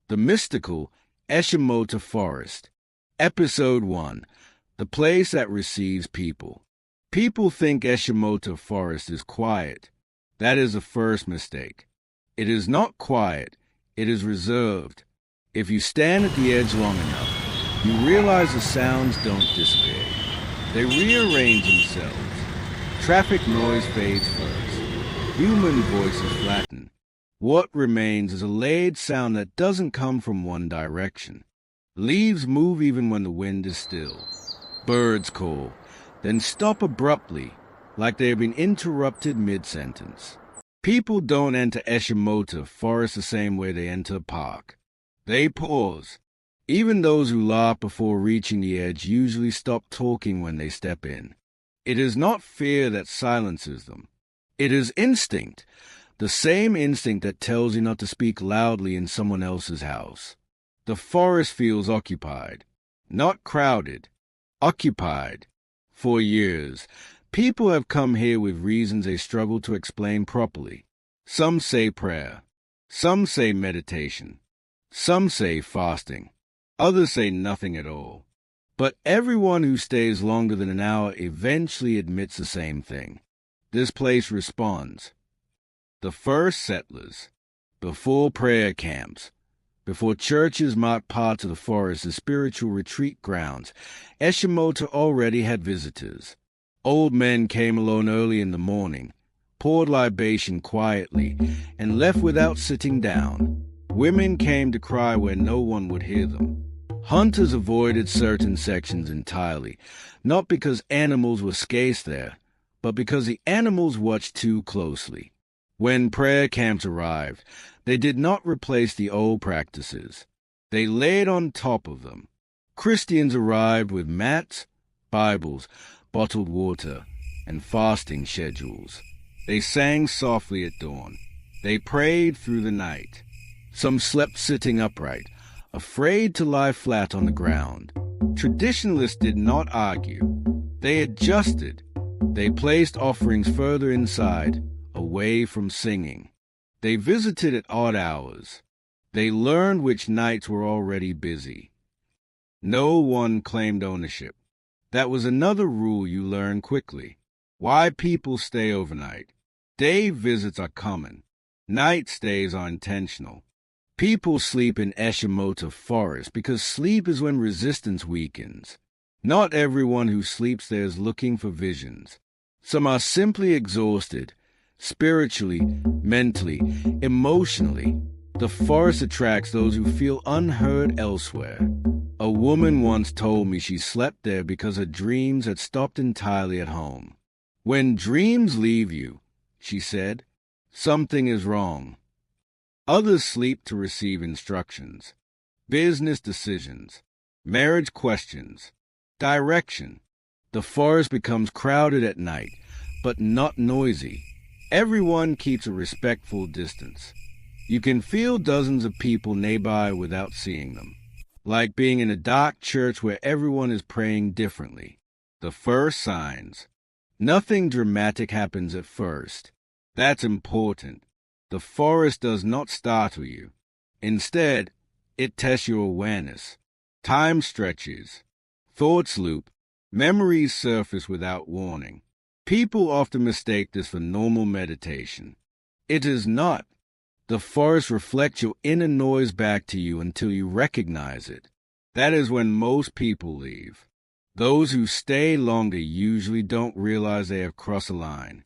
The mystical Achimota Forest. Episode 1. The place that receives people. People think Achimota Forest is quiet. That is the first mistake. It is not quiet. It is reserved. If you stand at the edge long enough, you realize the sounds don't disappear. They rearrange themselves. Traffic noise fades first. Human voices flatten. What remains is a layered sound that doesn't come from one direction. Leaves move even when the wind is still. Birds call, then stop abruptly, like they have been interrupted mid-sentence. People don't enter Achimota Forest the same way they enter a park. They pause. Even those who laugh before reaching the edge usually stop talking when they step in. It is not fear that silences them. It is instinct, the same instinct that tells you not to speak loudly in someone else's house. The forest feels occupied, not crowded, occupied. For years, people have come here with reasons they struggle to explain properly. Some say prayer. Some say meditation. Some say fasting. Others say nothing at all. But everyone who stays longer than an hour eventually admits the same thing. This place responds. The first settlers, before prayer camps, before churches marked parts of the forest as spiritual retreat grounds, Achimota already had visitors. Old men came alone early in the morning, poured libation quietly, and left without sitting down. Women came to cry where no one would hear them. Hunters avoided certain sections entirely, not because animals were scarce there, but because the animals watched too closely. When prayer camps arrived, they did not replace the old practices. They laid on top of them. Christians arrived with mats, Bibles, bottled water, and fasting schedules. They sang softly at dawn. They prayed through the night. Some slept sitting upright, afraid to lie flat on the ground. Traditionalists did not argue. They adjusted. They placed offerings further inside, away from singing. They visited at odd hours. They learned which nights were already busy. No one claimed ownership. That was another rule you learn quickly. Why people stay overnight. Day visits are common. Night stays are intentional. People sleep in Achimota Forest because sleep is when resistance weakens. Not everyone who sleeps there is looking for visions. Some are simply exhausted, spiritually, mentally, emotionally. The forest attracts those who feel unheard elsewhere. A woman once told me she slept there because her dreams had stopped entirely at home. When dreams leave you, she said, something is wrong. Others sleep to receive instructions, business decisions, marriage questions, direction. The forest becomes crowded at night, but not noisy. Everyone keeps a respectful distance. You can feel dozens of people nearby without seeing them, like being in a dark church where everyone is praying differently. The first signs. Nothing dramatic happens at first. That's important. The forest does not startle you. Instead, it tests your awareness. Time stretches. Thoughts loop. Memories surface without warning. People often mistake this for normal meditation. It is not. The forest reflects your inner noise back to you until you recognize it. That is when most people leave. Those who stay longer usually don't realize they have crossed a line.